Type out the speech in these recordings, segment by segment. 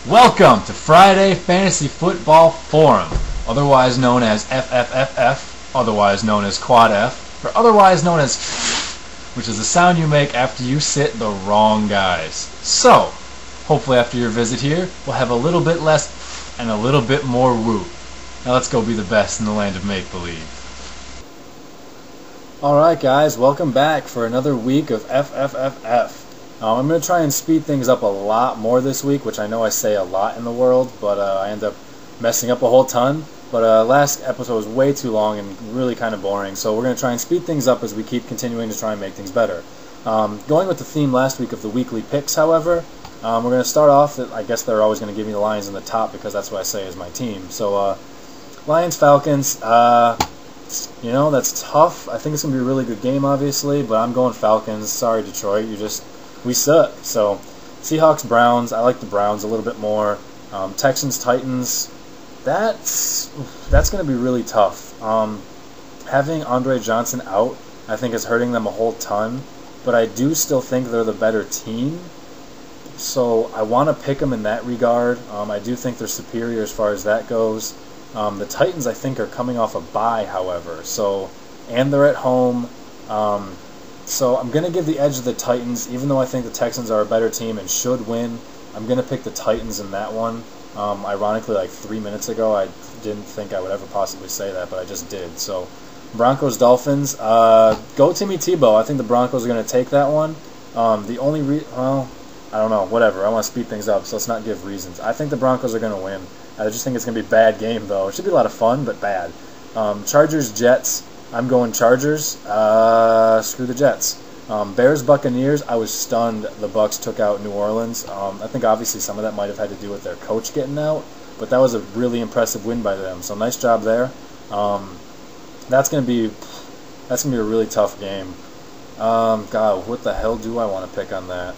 Welcome to Friday Fantasy Football Forum, otherwise known as FFFF, otherwise known as Quad F, or otherwise known as which is the sound you make after you sit the wrong guys. So, hopefully after your visit here, we'll have a little bit less and a little bit more Woot. Now let's go be the best in the land of make-believe. Alright guys, welcome back for another week of FFFF. I'm going to try and speed things up a lot more this week, which I know I say a lot in the world, but I end up messing up a whole ton. But last episode was way too long and really kind of boring, so we're going to try and speed things up as we keep continuing to try and make things better. Going with the theme last week of the weekly picks, however, we're going to start off, I guess they're always going to give me the Lions in the top because that's what I say is my team. So, Lions-Falcons, you know, that's tough. I think it's going to be a really good game, obviously, but I'm going Falcons. Sorry, Detroit, we suck. So, Seahawks-Browns, I like the Browns a little bit more. Texans-Titans, that's going to be really tough. Having Andre Johnson out, I think is hurting them a whole ton, but I do still think they're the better team. So I want to pick them in that regard. I do think they're superior as far as that goes. The Titans, I think, are coming off a bye, however. And they're at home. So I'm going to give the edge to the Titans, even though I think the Texans are a better team and should win. I'm going to pick the Titans in that one. Ironically, like 3 minutes ago, I didn't think I would ever possibly say that, but I just did. So Broncos-Dolphins, go Timmy Tebow. I think the Broncos are going to take that one. Well, I don't know, whatever. I want to speed things up, so let's not give reasons. I think the Broncos are going to win. I just think it's going to be a bad game, though. It should be a lot of fun, but bad. Chargers-Jets. I'm going Chargers. Screw the Jets. Bears-Buccaneers. I was stunned the Bucs took out New Orleans. I think obviously some of that might have had to do with their coach getting out, but that was a really impressive win by them. So nice job there. That's gonna be a really tough game. God, what the hell do I want to pick on that?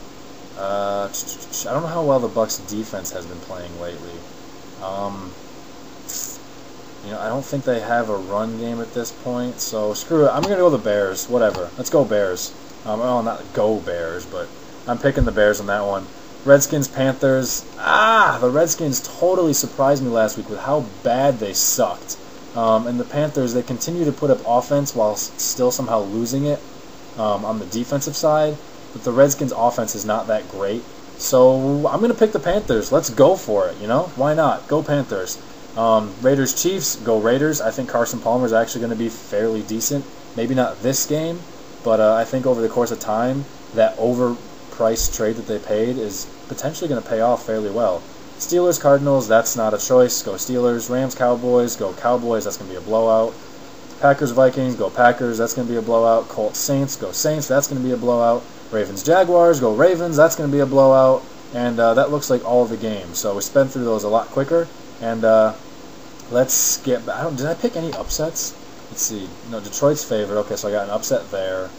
I don't know how well the Bucs defense has been playing lately. I don't think they have a run game at this point, so screw it. I'm going to go the Bears. Whatever. Let's go Bears. Well, not go Bears, but I'm picking the Bears on that one. Redskins, Panthers. The Redskins totally surprised me last week with how bad they sucked. And the Panthers, they continue to put up offense while still somehow losing it on the defensive side. But the Redskins' offense is not that great. So I'm going to pick the Panthers. Let's go for it, Why not? Go Panthers. Raiders-Chiefs, go Raiders. I think Carson Palmer is actually going to be fairly decent. Maybe not this game, but I think over the course of time, that overpriced trade that they paid is potentially going to pay off fairly well. Steelers-Cardinals, that's not a choice. Go Steelers. Rams-Cowboys, go Cowboys. That's going to be a blowout. Packers-Vikings, go Packers. That's going to be a blowout. Colts-Saints, go Saints. That's going to be a blowout. Ravens-Jaguars, go Ravens. That's going to be a blowout. And that looks like all of the games. So we sped through those a lot quicker. And let's get back. Did I pick any upsets? Let's see. No, Detroit's favored. Okay, so I got an upset there.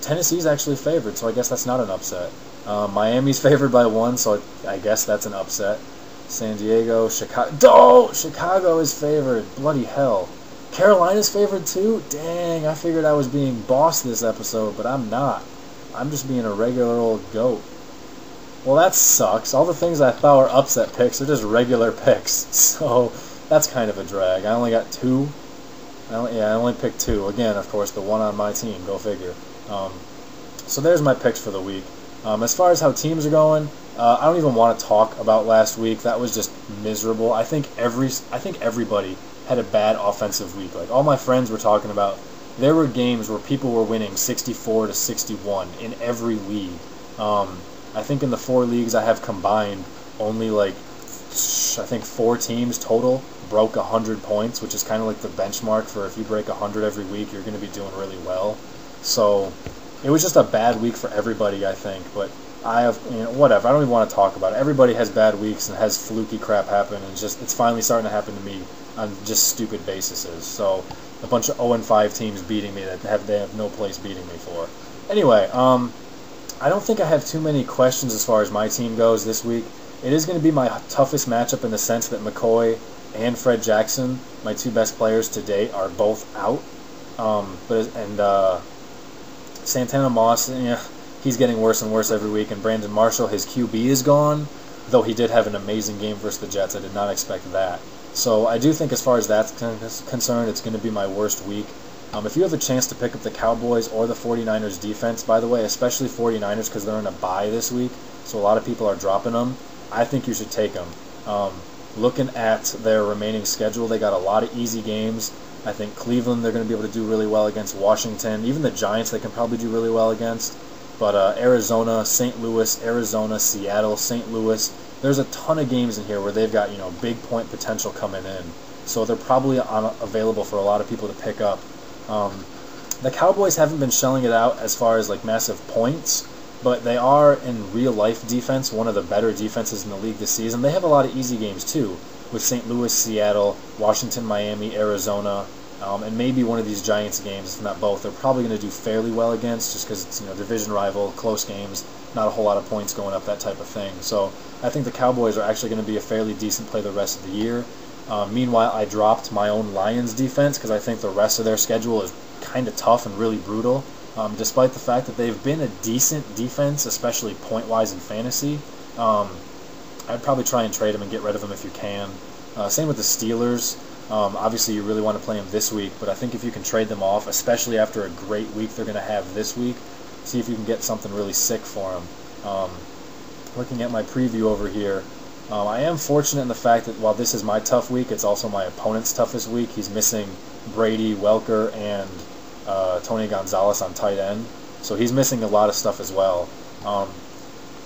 Tennessee's actually favored, so I guess that's not an upset. Miami's favored by 1, so I guess that's an upset. San Diego, Chicago. Chicago is favored. Bloody hell. Carolina's favored too? Dang, I figured I was being boss this episode, but I'm not. I'm just being a regular old goat. Well, that sucks. All the things I thought were upset picks are just regular picks. So that's kind of a drag. I only got 2. I only picked 2. Again, of course, the one on my team. Go figure. So there's my picks for the week. As far as how teams are going, I don't even want to talk about last week. That was just miserable. I think everybody had a bad offensive week. Like all my friends were talking about, there were games where people were winning 64-61 in every league. I think in the 4 leagues I have combined, only 4 teams total broke 100 points, which is kind of like the benchmark for if you break 100 every week, you're going to be doing really well. So it was just a bad week for everybody, I think. But I have, whatever. I don't even want to talk about it. Everybody has bad weeks and has fluky crap happen, and it's finally starting to happen to me on just stupid bases. So a bunch of 0-5 teams beating me that they have no place beating me for. Anyway, I don't think I have too many questions as far as my team goes this week. It is going to be my toughest matchup in the sense that McCoy and Fred Jackson, my 2 best players to date, are both out. Santana Moss, he's getting worse and worse every week. And Brandon Marshall, his QB is gone. though he did have an amazing game versus the Jets. I did not expect that. So I do think as far as that's concerned, it's going to be my worst week. If you have a chance to pick up the Cowboys or the 49ers defense, by the way, especially 49ers because they're in a bye this week, so a lot of people are dropping them, I think you should take them. Looking at their remaining schedule, they got a lot of easy games. I think Cleveland, they're going to be able to do really well against. Washington, even the Giants, they can probably do really well against. But Arizona, St. Louis, Arizona, Seattle, St. Louis, there's a ton of games in here where they've got, big point potential coming in. So they're probably available for a lot of people to pick up. The Cowboys haven't been shelling it out as far as like massive points, but they are in real life defense one of the better defenses in the league this season. They have a lot of easy games too, with St. Louis, Seattle, Washington, Miami, Arizona, and maybe one of these Giants games, if not both. They're probably going to do fairly well against, just because it's division rival, close games, not a whole lot of points going up, that type of thing. So I think the Cowboys are actually going to be a fairly decent play the rest of the year. Meanwhile, I dropped my own Lions defense because I think the rest of their schedule is kind of tough and really brutal. Despite the fact that they've been a decent defense, especially point-wise in fantasy, I'd probably try and trade them and get rid of them if you can. Same with the Steelers. Obviously, you really want to play them this week, but I think if you can trade them off, especially after a great week they're going to have this week, see if you can get something really sick for them. Looking at my preview over here, I am fortunate in the fact that while this is my tough week, it's also my opponent's toughest week. He's missing Brady, Welker, and Tony Gonzalez on tight end, so he's missing a lot of stuff as well.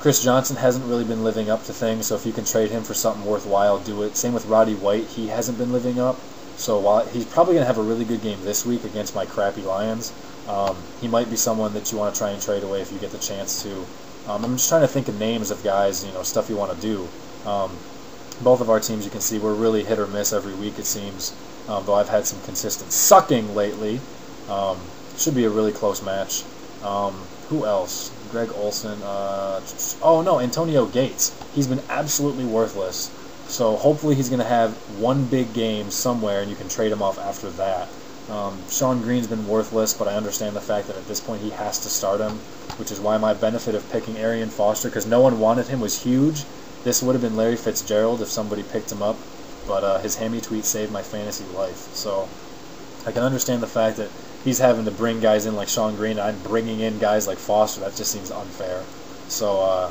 Chris Johnson hasn't really been living up to things, so if you can trade him for something worthwhile, do it. Same with Roddy White, he hasn't been living up, so while he's probably going to have a really good game this week against my crappy Lions, he might be someone that you want to try and trade away if you get the chance to. I'm just trying to think of names of guys, stuff you want to do. Both of our teams, you can see, we're really hit or miss every week, it seems, though I've had some consistent sucking lately. Should be a really close match. Who else? Greg Olsen. Antonio Gates. He's been absolutely worthless. So hopefully he's going to have one big game somewhere and you can trade him off after that. Sean Green's been worthless, but I understand the fact that at this point he has to start him, which is why my benefit of picking Arian Foster, because no one wanted him, was huge. This would have been Larry Fitzgerald if somebody picked him up, but his hammy tweet saved my fantasy life. So I can understand the fact that he's having to bring guys in like Sean Green, and I'm bringing in guys like Foster. That just seems unfair. So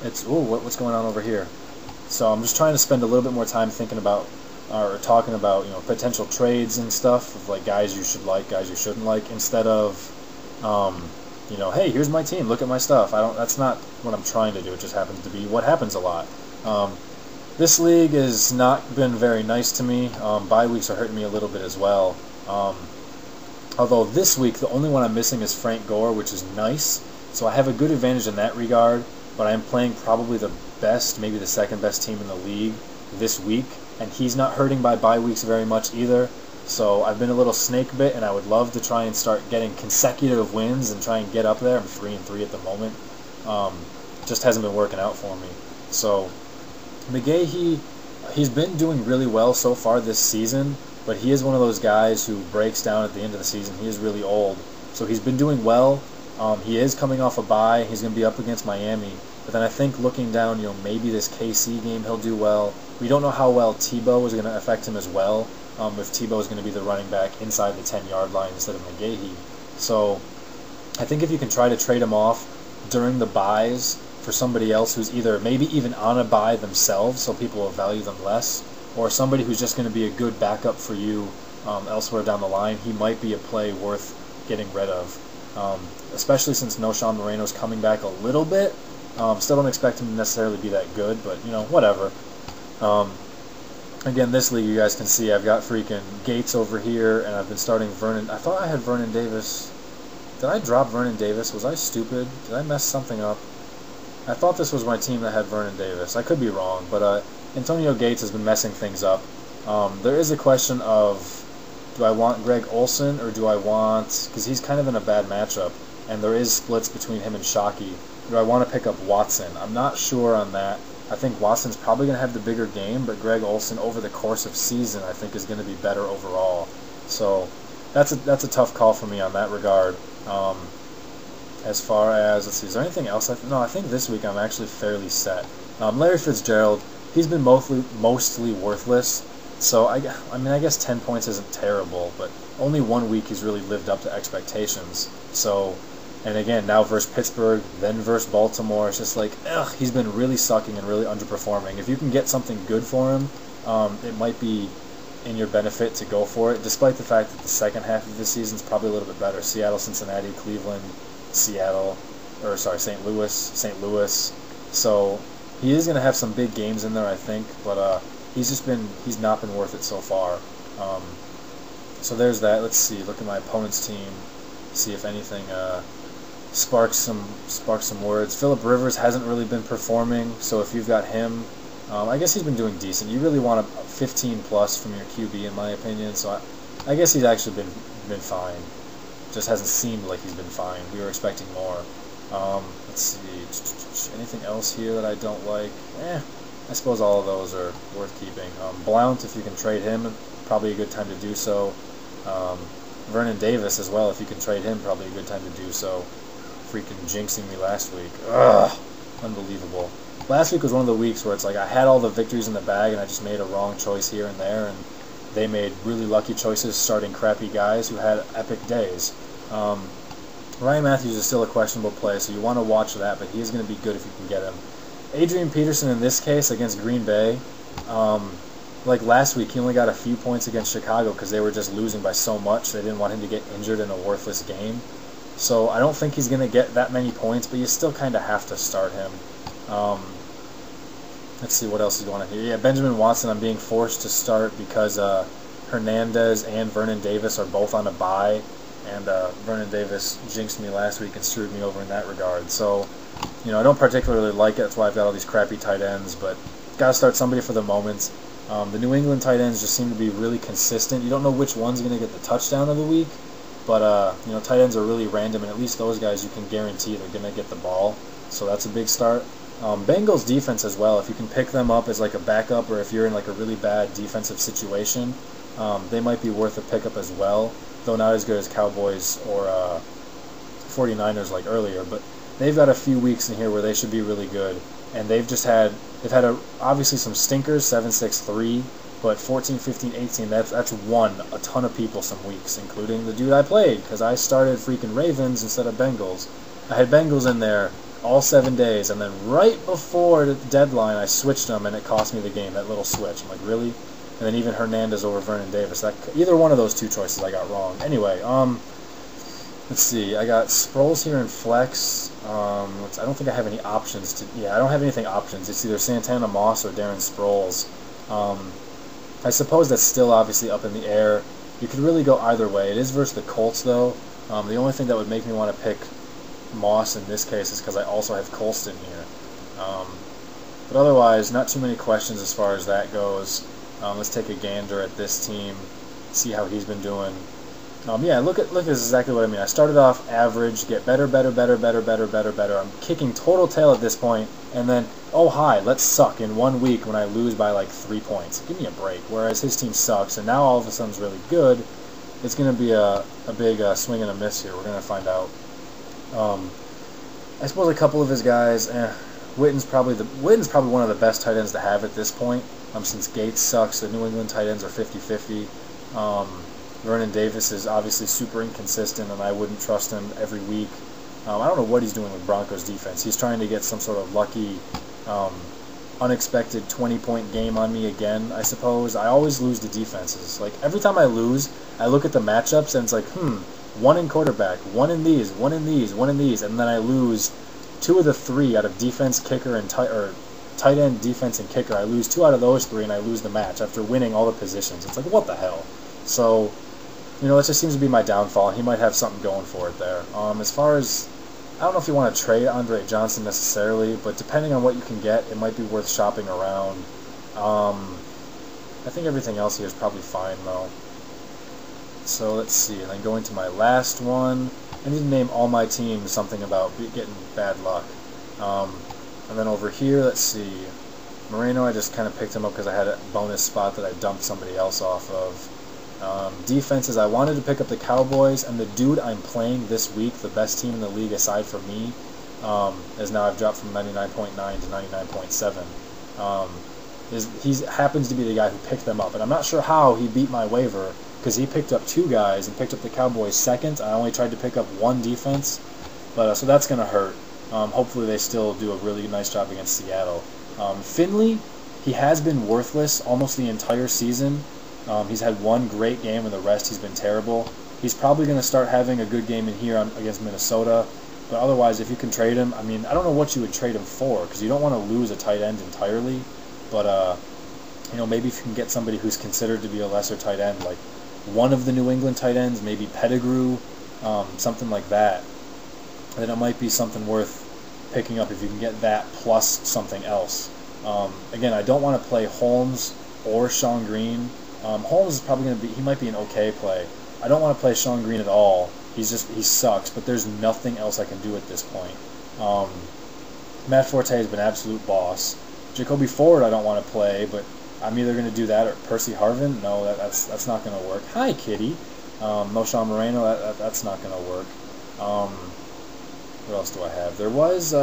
what's going on over here? So I'm just trying to spend a little bit more time thinking about or talking about potential trades and stuff of like guys you should like, guys you shouldn't like, instead of hey, here's my team, look at my stuff. That's not what I'm trying to do. It just happens to be what happens a lot. This league has not been very nice to me. Bye weeks are hurting me a little bit as well. Although this week, the only one I'm missing is Frank Gore, which is nice. So I have a good advantage in that regard, but I am playing probably the best, maybe the second best team in the league this week, and he's not hurting by bye weeks very much either. So I've been a little snake bit, and I would love to try and start getting consecutive wins and try and get up there. I'm 3-3 at the moment. Just hasn't been working out for me. So McGahee, he's been doing really well so far this season, but he is one of those guys who breaks down at the end of the season. He is really old. So he's been doing well. He is coming off a bye. He's going to be up against Miami. But then I think looking down, maybe this KC game he'll do well. We don't know how well Tebow is going to affect him as well. If Tebow is going to be the running back inside the 10-yard line instead of McGahee. So I think if you can try to trade him off during the buys for somebody else who's either maybe even on a bye themselves, so people will value them less, or somebody who's just going to be a good backup for you elsewhere down the line, he might be a play worth getting rid of. Especially since No Sean Moreno's coming back a little bit. Still don't expect him to necessarily be that good, but whatever. Again, this league, you guys can see I've got freaking Gates over here, and I've been starting Vernon. I thought I had Vernon Davis. Did I drop Vernon Davis? Was I stupid? Did I mess something up? I thought this was my team that had Vernon Davis. I could be wrong, but Antonio Gates has been messing things up. There is a question of, do I want Greg Olsen, or do I want, because he's kind of in a bad matchup, and there is splits between him and Shockey, do I want to pick up Watson? I'm not sure on that. I think Watson's probably going to have the bigger game, but Greg Olsen over the course of season I think is going to be better overall. So that's a tough call for me on that regard. As far as, let's see, is there anything else? No, I think this week I'm actually fairly set. Larry Fitzgerald, he's been mostly worthless, so I mean, I guess 10 points isn't terrible, but only 1 week he's really lived up to expectations. So, and again, now versus Pittsburgh, then versus Baltimore, it's just like, ugh, he's been really sucking and really underperforming. If you can get something good for him, it might be in your benefit to go for it, despite the fact that the second half of the season is probably a little bit better. Seattle, Cincinnati, Cleveland, St. Louis. So he is going to have some big games in there, I think, but he's not been worth it so far. So there's that. Let's see. Look at my opponent's team. See if anything sparks some words. Phillip Rivers hasn't really been performing, so if you've got him, I guess he's been doing decent. You really want a 15 plus from your QB, in my opinion. So I guess he's actually been fine. Just hasn't seemed like he's been fine. We were expecting more. Let's see. Anything else here that I don't like? I suppose all of those are worth keeping. Blount, if you can trade him, probably a good time to do so. Vernon Davis as well, if you can trade him, probably a good time to do so. Freaking jinxing me last week. Ugh, unbelievable. Last week was one of the weeks where it's like I had all the victories in the bag and I just made a wrong choice here and there, and they made really lucky choices starting crappy guys who had epic days. Ryan Matthews is still a questionable play, so you want to watch that, but he is going to be good if you can get him. Adrian Peterson in this case against Green Bay, like last week, he only got a few points against Chicago because they were just losing by so much. They didn't want him to get injured in a worthless game. So I don't think he's going to get that many points, but you still kind of have to start him. Let's see what else is going on here. Yeah, Benjamin Watson I'm being forced to start because Hernandez and Vernon Davis are both on a bye, and Vernon Davis jinxed me last week and screwed me over in that regard. So, I don't particularly like it. That's why I've got all these crappy tight ends, but got to start somebody for the moment. The New England tight ends just seem to be really consistent. You don't know which one's going to get the touchdown of the week, but tight ends are really random, and at least those guys you can guarantee they're going to get the ball. So that's a big start. Bengals defense as well. If you can pick them up as like a backup, or if you're in like a really bad defensive situation, they might be worth a pickup as well. Though not as good as Cowboys or 49ers like earlier, but they've got a few weeks in here where they should be really good. And they've had obviously some stinkers, 7-6-3, but 14, 15, 18, that's won a ton of people some weeks, including the dude I played, because I started freaking Ravens instead of Bengals. I had Bengals in there all 7 days, and then right before the deadline, I switched them, and it cost me the game, that little switch. I'm like, really? And then even Hernandez over Vernon Davis. Either one of those two choices I got wrong. Anyway, let's see. I got Sproles here in flex. I don't think I have any options. I don't have anything options. It's either Santana Moss or Darren Sproles. I suppose that's still obviously up in the air. You could really go either way. It is versus the Colts, though. The only thing that would make me want to pick Moss in this case is because I also have Colston here. But otherwise, not too many questions as far as that goes. Let's take a gander at this team, see how he's been doing. Look at exactly what I mean. I started off average, get better. I'm kicking total tail at this point, and then, oh hi, let's suck in 1 week when I lose by like 3 points. Give me a break. Whereas his team sucks, and now all of a sudden is really good. It's going to be a big swing and a miss here. We're going to find out. I suppose a couple of his guys, Witten's probably one of the best tight ends to have at this point. Since Gates sucks, the New England tight ends are 50-50. Vernon Davis is obviously super inconsistent, and I wouldn't trust him every week. I don't know what he's doing with Broncos defense. He's trying to get some sort of lucky, unexpected 20-point game on me again, I suppose. I always lose the defenses. Like, every time I lose, I look at the matchups, and it's like, one in quarterback, one in these, one in these, one in these, and then I lose 2 of the 3 out of defense, kicker, and tight end, defense, and kicker. I lose 2 out of those 3, and I lose the match after winning all the positions. It's like, what the hell? So, it just seems to be my downfall. He might have something going for it there. As far as, I don't know if you want to trade Andre Johnson necessarily, but depending on what you can get, it might be worth shopping around. I think everything else here is probably fine, though. So let's see, and then going to my last one, I need to name all my teams something about getting bad luck. And then over here, let's see, Moreno, I just kind of picked him up because I had a bonus spot that I dumped somebody else off of. Defenses, I wanted to pick up the Cowboys, and the dude I'm playing this week, the best team in the league aside from me, is now I've dropped from 99.9 to 99.7. He happens to be the guy who picked them up, and I'm not sure how he beat my waiver, because he picked up 2 guys and picked up the Cowboys second. I only tried to pick up 1 defense, but so that's going to hurt. Hopefully they still do a really nice job against Seattle. Finley, he has been worthless almost the entire season. He's had 1 great game, and the rest he's been terrible. He's probably going to start having a good game in here against Minnesota, but otherwise, if you can trade him, I mean, I don't know what you would trade him for, because you don't want to lose a tight end entirely, but you know, maybe if you can get somebody who's considered to be a lesser tight end, like one of the New England tight ends, maybe Pettigrew, something like that, then it might be something worth picking up if you can get that plus something else. Again, I don't want to play Holmes or Sean Green. Holmes is probably going to be, he might be an okay play. I don't want to play Sean Green at all. He sucks, but there's nothing else I can do at this point. Matt Forte has been absolute boss. Jacoby Ford I don't want to play, but I'm either going to do that or Percy Harvin. No, that's not going to work. Hi, Kitty. No Sean Moreno. That's not going to work. What else do I have? There was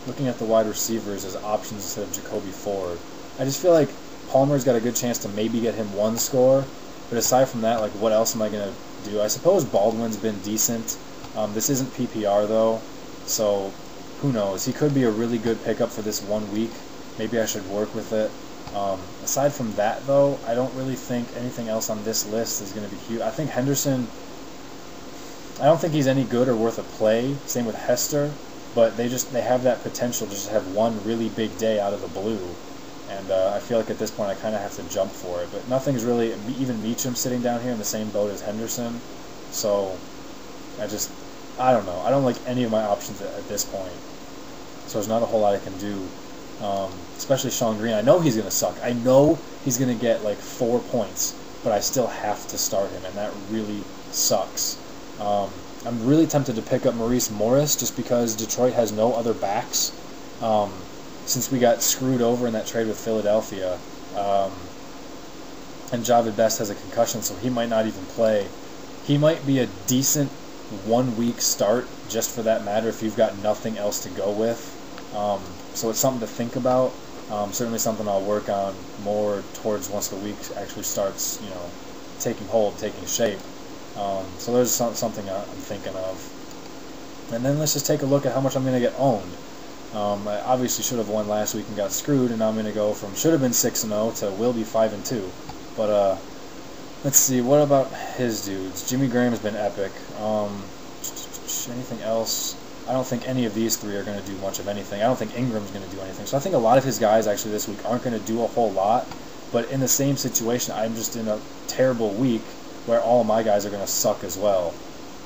looking at the wide receivers as options instead of Jacoby Ford. I just feel like Palmer's got a good chance to maybe get him 1 score, but aside from that, like, what else am I going to do? I suppose Baldwin's been decent. This isn't PPR though, so who knows? He could be a really good pickup for this 1 week. Maybe I should work with it. Aside from that, though, I don't really think anything else on this list is going to be huge. I think Henderson, I don't think he's any good or worth a play. Same with Hester, but they have that potential to just have 1 really big day out of the blue. And I feel like at this point I kind of have to jump for it. But nothing's really, even Meacham sitting down here in the same boat as Henderson. So I don't know. I don't like any of my options at this point. So there's not a whole lot I can do. Especially Sean Green. I know he's going to suck. I know he's going to get like 4 points, but I still have to start him, and that really sucks. I'm really tempted to pick up Maurice Morris just because Detroit has no other backs. Since we got screwed over in that trade with Philadelphia, and Javid Best has a concussion, so he might not even play. He might be a decent 1 week start just for that matter if you've got nothing else to go with. So it's something to think about. Certainly something I'll work on more towards once the week actually starts, you know, taking hold, taking shape. So there's something I'm thinking of. And then let's just take a look at how much I'm going to get owned. I obviously should have won last week and got screwed, and now I'm going to go from should have been 6-0 to will be 5-2. But let's see, what about his dudes? Jimmy Graham has been epic. Anything else? I don't think any of these 3 are going to do much of anything. I don't think Ingram's going to do anything. So I think a lot of his guys actually this week aren't going to do a whole lot. But in the same situation, I'm just in a terrible week where all of my guys are going to suck as well.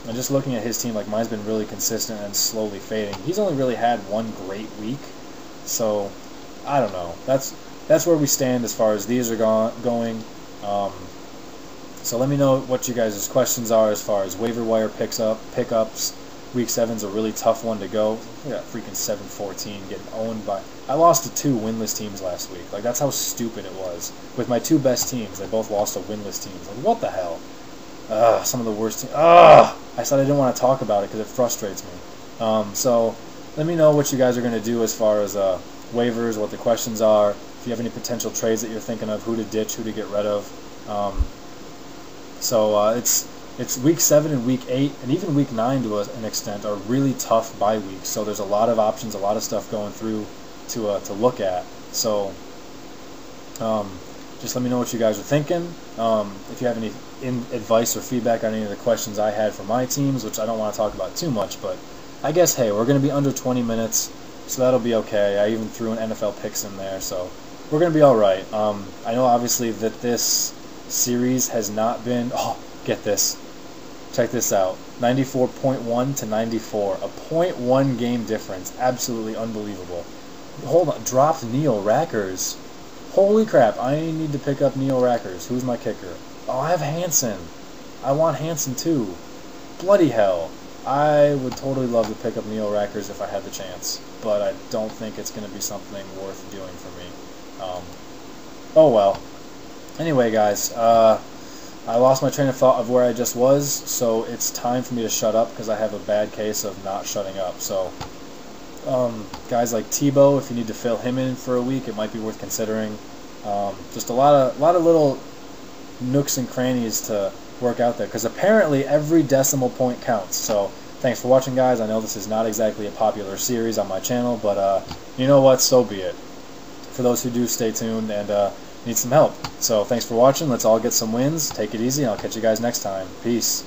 And just looking at his team, like mine's been really consistent and slowly fading. He's only really had 1 great week. So I don't know. That's where we stand as far as these are going. So let me know what you guys' questions are as far as waiver wire pickups. Week 7's a really tough one to go. We got freaking 7-14 getting owned by... I lost to 2 winless teams last week. Like, that's how stupid it was. With my 2 best teams, they both lost to winless teams. Like, what the hell? Some of the worst teams. I said I didn't want to talk about it because it frustrates me. So let me know what you guys are going to do as far as waivers, what the questions are. If you have any potential trades that you're thinking of, who to ditch, who to get rid of. It's week 7 and week 8, and even week 9 to an extent are really tough bye weeks. So there's a lot of options, a lot of stuff going through to look at. So just let me know what you guys are thinking. If you have any advice or feedback on any of the questions I had for my teams, which I don't want to talk about too much, but I guess, hey, we're going to be under 20 minutes, so that'll be okay. I even threw an NFL picks in there, so we're going to be all right. I know, obviously, that this series has not been... Oh, get this. Check this out. 94.1 to 94. A 0.1 game difference. Absolutely unbelievable. Hold on. Dropped Neil Rackers. Holy crap. I need to pick up Neil Rackers. Who's my kicker? Oh, I have Hansen. I want Hansen too. Bloody hell. I would totally love to pick up Neil Rackers if I had the chance, but I don't think it's going to be something worth doing for me. Oh well. Anyway, guys, I lost my train of thought of where I just was, so it's time for me to shut up because I have a bad case of not shutting up. So, guys like Tebow, if you need to fill him in for a week, it might be worth considering. Just a lot of little nooks and crannies to work out there, because apparently every decimal point counts. So, thanks for watching, guys. I know this is not exactly a popular series on my channel, but you know what? So be it. For those who do, stay tuned and need some help. So thanks for watching. Let's all get some wins. Take it easy, and I'll catch you guys next time. Peace.